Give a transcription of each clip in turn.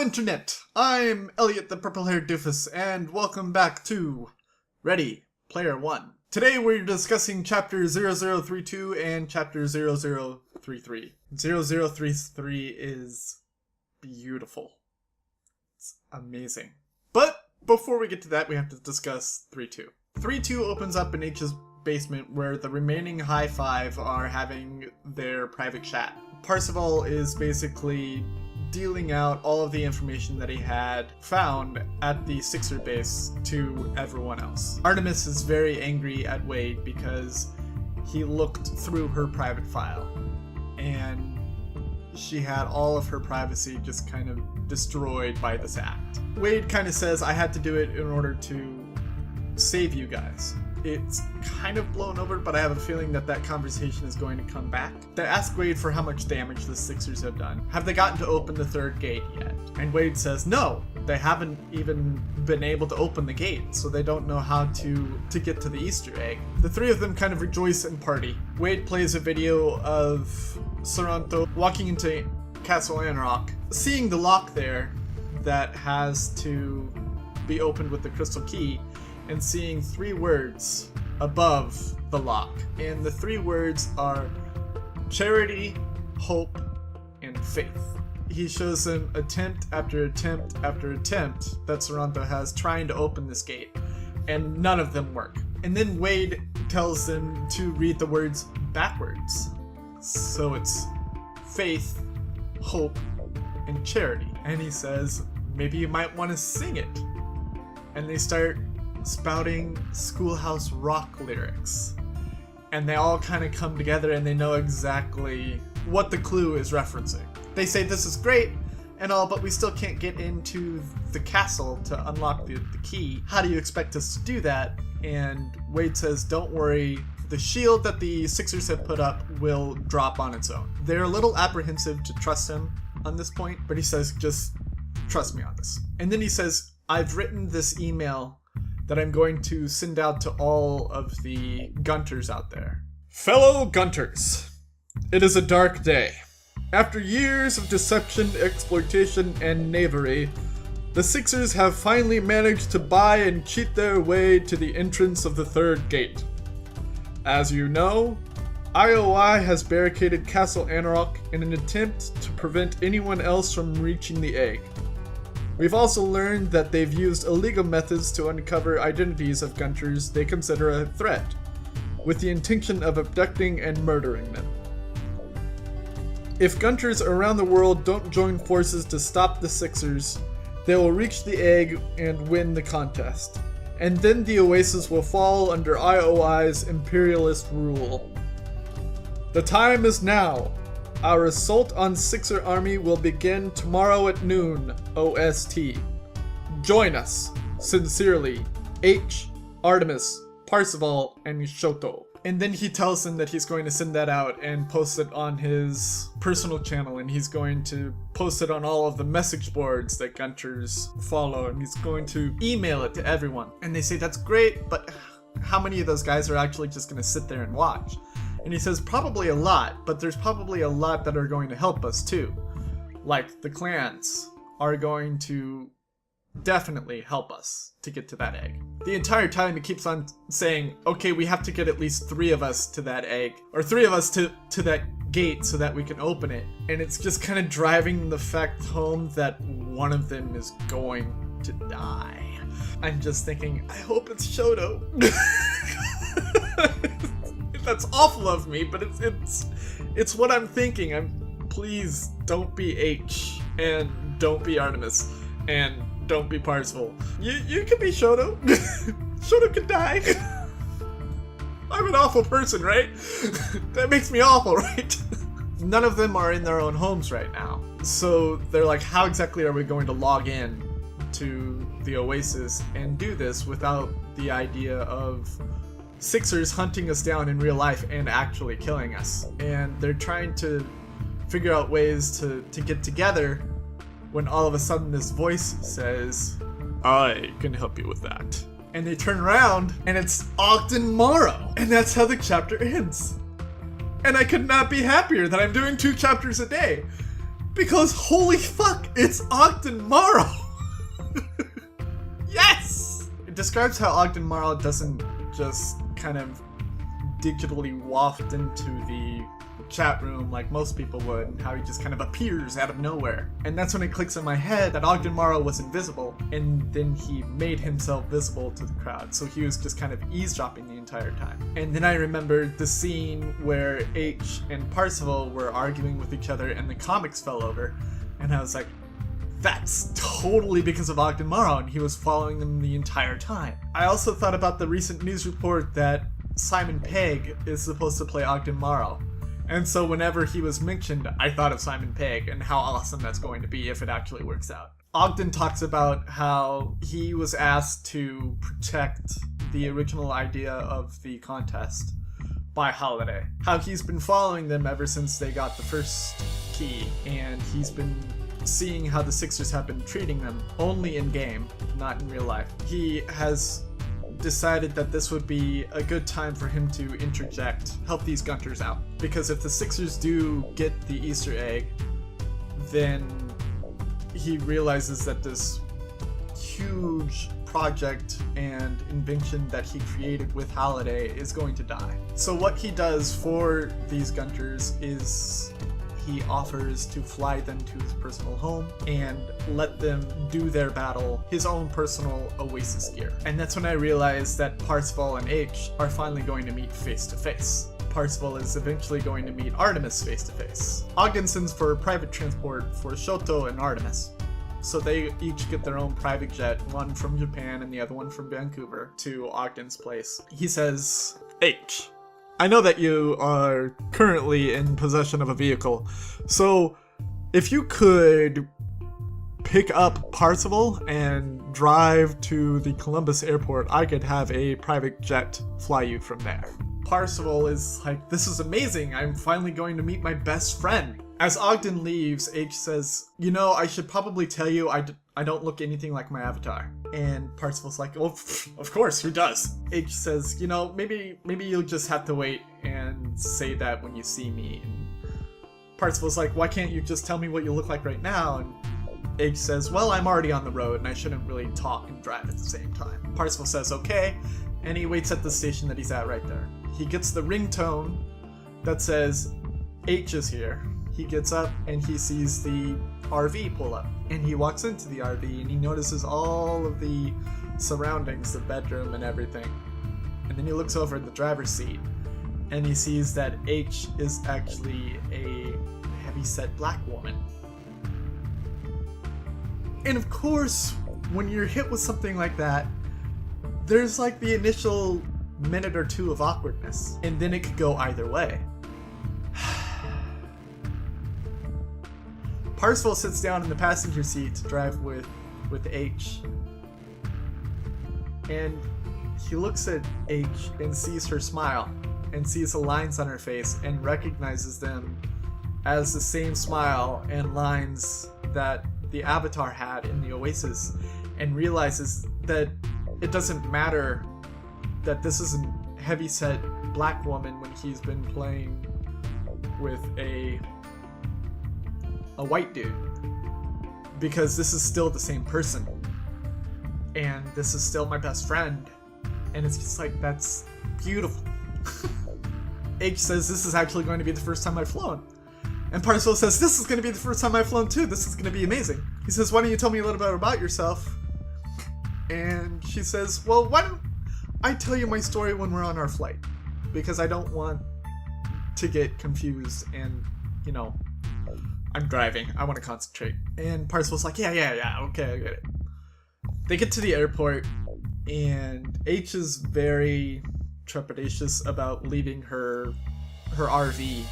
Internet! I'm Elliot the Purple-Haired Doofus, and welcome back to Ready Player One. Today we're discussing Chapter 0032 and Chapter 0033. 0033 is beautiful. It's amazing. But before we get to that, we have to discuss 32. 32 opens up in H's basement where the remaining High Five are having their private chat. Parzival is basically dealing out all of the information that he had found at the Sixer base to everyone else. Artemis is very angry at Wade because he looked through her private file and she had all of her privacy just kind of destroyed by this act. Wade kind of says, I had to do it in order to save you guys. It's kind of blown over, but I have a feeling that that conversation is going to come back. They ask Wade for how much damage the Sixers have done. Have they gotten to open the third gate yet? And Wade says, no, they haven't even been able to open the gate, so they don't know how to get to the Easter egg. The three of them kind of rejoice and party. Wade plays a video of Saranto walking into Castle Anrock, seeing the lock there that has to be opened with the crystal key, and seeing three words above the lock. And the three words are charity, hope, and faith. He shows them attempt after attempt after attempt that Saranto has trying to open this gate, and none of them work. And then Wade tells them to read the words backwards. So it's faith, hope, and charity. And he says, maybe you might want to sing it. And they start spouting Schoolhouse Rock lyrics. And they all kind of come together and they know exactly what the clue is referencing. They say this is great and all, but we still can't get into the castle to unlock the key. How do you expect us to do that? And Wade says, don't worry, the shield that the Sixers have put up will drop on its own. They're a little apprehensive to trust him on this point, but he says, just trust me on this. And then he says, I've written this email that I'm going to send out to all of the Gunters out there. Fellow Gunters, it is a dark day. After years of deception, exploitation, and knavery, the Sixers have finally managed to buy and cheat their way to the entrance of the third gate. As you know, IOI has barricaded Castle Anrock in an attempt to prevent anyone else from reaching the egg. We've also learned that they've used illegal methods to uncover identities of Gunters they consider a threat, with the intention of abducting and murdering them. If Gunters around the world don't join forces to stop the Sixers, they will reach the egg and win the contest, and then the Oasis will fall under IOI's imperialist rule. The time is now. Our assault on Sixer Army will begin tomorrow at noon, OST. Join us. Sincerely, H, Artemis, Parzival, and Shoto. And then he tells them that he's going to send that out and post it on his personal channel, and he's going to post it on all of the message boards that Gunters follow, and he's going to email it to everyone. And they say, that's great, but how many of those guys are actually just going to sit there and watch? And he says, probably a lot, but there's probably a lot that are going to help us too. Like, the clans are going to definitely help us to get to that egg. The entire time he keeps on saying, okay, we have to get at least 3 of us to that egg, or 3 of us to that gate so that we can open it. And it's just kind of driving the fact home that one of them is going to die. I'm just thinking, I hope it's Shoto. That's awful of me, but it's what I'm thinking. Please don't be H, and don't be Artemis, and don't be Parzival. You can be Shoto. Shoto can die. I'm an awful person, right? That makes me awful, right? None of them are in their own homes right now. So they're like, how exactly are we going to log in to the Oasis and do this without the idea of Sixers hunting us down in real life and actually killing us? And they're trying to figure out ways to get together when all of a sudden this voice says, I can help you with that. And they turn around and it's Ogden Morrow. And that's how the chapter ends. And I could not be happier that I'm doing 2 chapters a day. Because holy fuck, it's Ogden Morrow! Yes! It describes how Ogden Morrow doesn't just kind of digitally waft into the chat room like most people would, and how he just kind of appears out of nowhere. And that's when it clicks in my head that Ogden Morrow was invisible, and then he made himself visible to the crowd, so he was just kind of eavesdropping the entire time. And then I remembered the scene where H and Parzival were arguing with each other and the comics fell over, and I was like, that's totally because of Ogden Morrow, and he was following them the entire time. I also thought about the recent news report that Simon Pegg is supposed to play Ogden Morrow. And so whenever he was mentioned, I thought of Simon Pegg and how awesome that's going to be if it actually works out. Ogden talks about how he was asked to protect the original idea of the contest by Holiday. How he's been following them ever since they got the first key, and he's been seeing how the Sixers have been treating them only in game, not in real life. He has decided that this would be a good time for him to interject, help these Gunters out. Because if the Sixers do get the Easter egg, then he realizes that this huge project and invention that he created with Holiday is going to die. So what he does for these Gunters is he offers to fly them to his personal home and let them do their battle, his own personal Oasis gear. And that's when I realized that Parzival and H are finally going to meet face to face. Parzival is eventually going to meet Artemis face to face. Ogden sends for private transport for Shoto and Artemis. So they each get their own private jet, one from Japan and the other one from Vancouver, to Ogden's place. He says, H, I know that you are currently in possession of a vehicle, so if you could pick up Parzival and drive to the Columbus airport, I could have a private jet fly you from there. Parzival is like, this is amazing, I'm finally going to meet my best friend. As Ogden leaves, H says, you know, I should probably tell you I don't look anything like my avatar. And Parzival's like, well, of course, who does? H says, you know, maybe you'll just have to wait and say that when you see me. And Parzival's like, why can't you just tell me what you look like right now? And H says, well, I'm already on the road and I shouldn't really talk and drive at the same time. Parzival says, okay, and he waits at the station that he's at right there. He gets the ringtone that says, H is here. He gets up and he sees the RV pull up, and he walks into the RV and he notices all of the surroundings, the bedroom and everything. And then he looks over at the driver's seat and he sees that H is actually a heavyset black woman. And of course, when you're hit with something like that, there's like the initial minute or two of awkwardness, and then it could go either way. Parzival sits down in the passenger seat to drive with H, and he looks at H and sees her smile and sees the lines on her face and recognizes them as the same smile and lines that the Avatar had in the Oasis, and realizes that it doesn't matter that this is a heavyset black woman when he's been playing with a white dude, because this is still the same person and this is still my best friend, and it's just like, that's beautiful. H says, this is actually going to be the first time I've flown, and Parzival says, this is going to be the first time I've flown too, this is going to be amazing. He says, why don't you tell me a little bit about yourself? And she says, well, why don't I tell you my story when we're on our flight, because I don't want to get confused, and you know, I'm driving, I want to concentrate. And Parzival's like, yeah, okay, I get it. They get to the airport, and H is very trepidatious about leaving her RV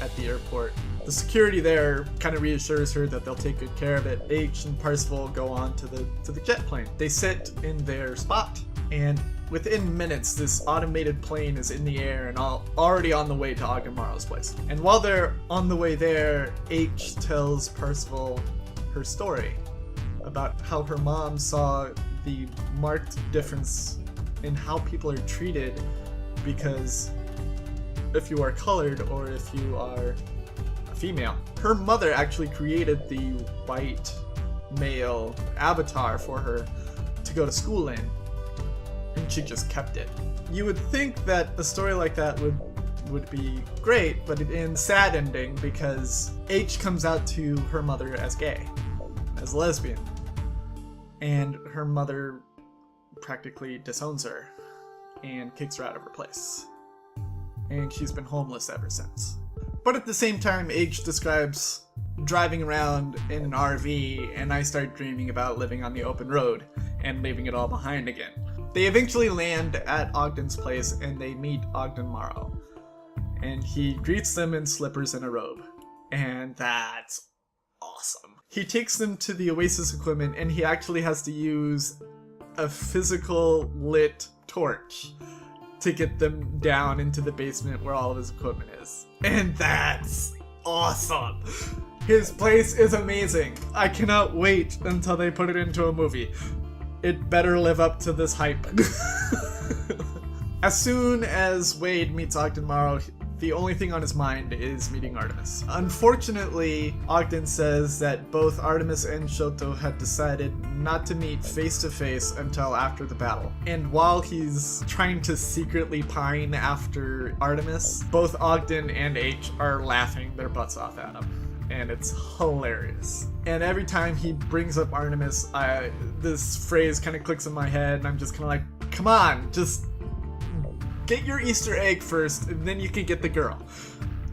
at the airport. The security there kind of reassures her that they'll take good care of it. H and Parzival go on to the jet plane. They sit in their spot, and within minutes, this automated plane is in the air and already on the way to Ogden Morrow's place. And while they're on the way there, H tells Parzival her story about how her mom saw the marked difference in how people are treated, because if you are colored or if you are female. Her mother actually created the white male avatar for her to go to school in, and she just kept it. You would think that a story like that would be great, but it ends sad ending because H comes out to her mother as gay, as a lesbian, and her mother practically disowns her and kicks her out of her place, and she's been homeless ever since. But at the same time, H describes driving around in an RV, and I start dreaming about living on the open road and leaving it all behind again. They eventually land at Ogden's place, and they meet Ogden Morrow, and he greets them in slippers and a robe, and that's awesome. He takes them to the Oasis equipment, and he actually has to use a physical lit torch to get them down into the basement where all of his equipment is. And that's awesome! His place is amazing. I cannot wait until they put it into a movie. It better live up to this hype. As soon as Wade meets Ogden Morrow, the only thing on his mind is meeting Artemis. Unfortunately, Ogden says that both Artemis and Shoto had decided not to meet face to face until after the battle. And while he's trying to secretly pine after Artemis, both Ogden and H are laughing their butts off at him. And it's hilarious. And every time he brings up Artemis, this phrase kind of clicks in my head, and I'm just kind of like, come on, just get your Easter egg first, and then you can get the girl.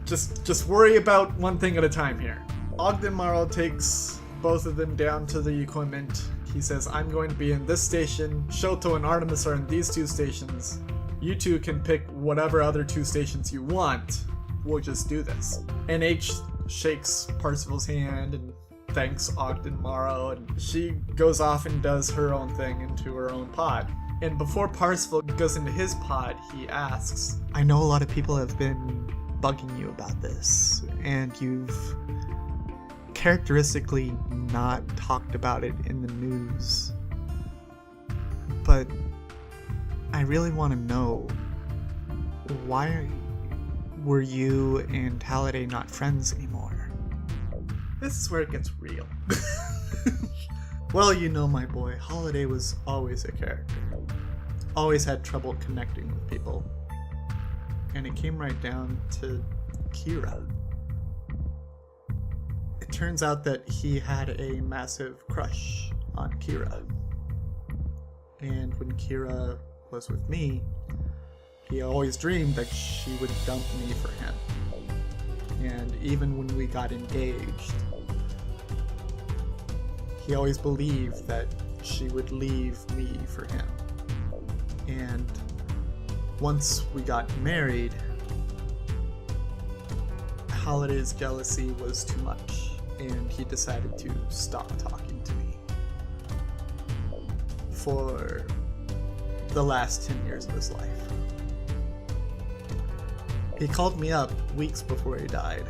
Just worry about one thing at a time here. Ogden Morrow takes both of them down to the equipment. He says, I'm going to be in this station. Shoto and Artemis are in these two stations. You two can pick whatever other two stations you want. We'll just do this. And H shakes Parsifal's hand and thanks Ogden Morrow, and she goes off and does her own thing into her own pod. And before Parsifal goes into his pod, he asks, I know a lot of people have been bugging you about this, and you've characteristically not talked about it in the news. But I really want to know, why were you and Halliday not friends anymore? This is where it gets real. Well, you know my boy, Halliday was always a character. Always had trouble connecting with people. And it came right down to Kira. It turns out that he had a massive crush on Kira. And when Kira was with me, he always dreamed that she would dump me for him. And even when we got engaged, he always believed that she would leave me for him. And once we got married, Halliday's jealousy was too much, and he decided to stop talking to me for the last 10 years of his life. He called me up weeks before he died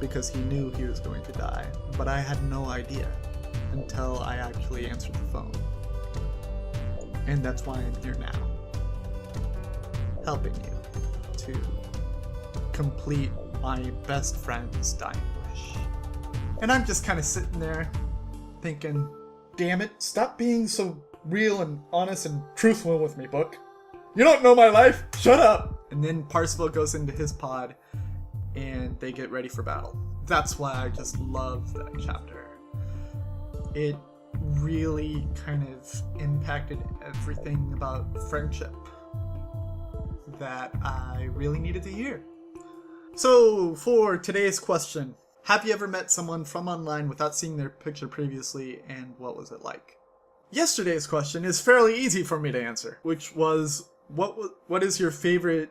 because he knew he was going to die, but I had no idea until I actually answered the phone. And that's why I'm here now, helping you to complete my best friend's dying wish. And I'm just kind of sitting there thinking, damn it, stop being so real and honest and truthful with me, book. You don't know my life, shut up! And then Parsifal goes into his pod and they get ready for battle. That's why I just love that chapter. It really kind of impacted everything about friendship that I really needed to hear. So, for today's question, have you ever met someone from online without seeing their picture previously, and what was it like? Yesterday's question is fairly easy for me to answer, which was, what is your favorite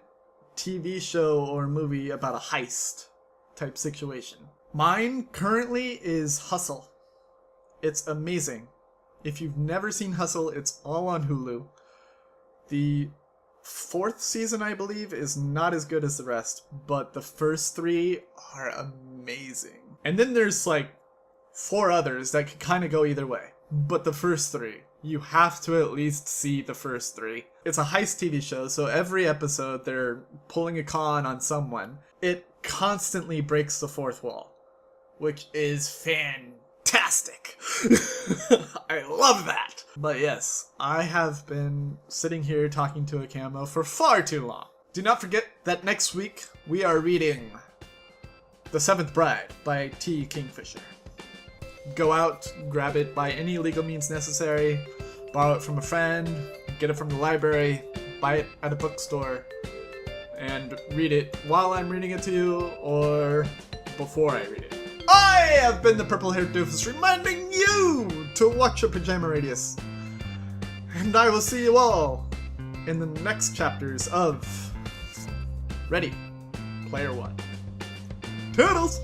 TV show or movie about a heist type situation? Mine currently is Hustle. It's amazing. If you've never seen Hustle, it's all on Hulu. The 4th season, I believe, is not as good as the rest, but the first 3 are amazing. And then there's like 4 others that could kind of go either way. But the first 3, you have to at least see the first 3. It's a heist TV show, so every episode they're pulling a con on someone. It constantly breaks the 4th wall. which is fantastic. I love that. But yes, I have been sitting here talking to a camo for far too long. Do not forget that next week we are reading The Seventh Bride by T. Kingfisher. Go out, grab it by any legal means necessary, borrow it from a friend, get it from the library, buy it at a bookstore, and read it while I'm reading it to you, or before I read it. I have been the purple-haired doofus reminding you to watch your Pajama Radius. And I will see you all in the next chapters of Ready, Player 1. Toodles!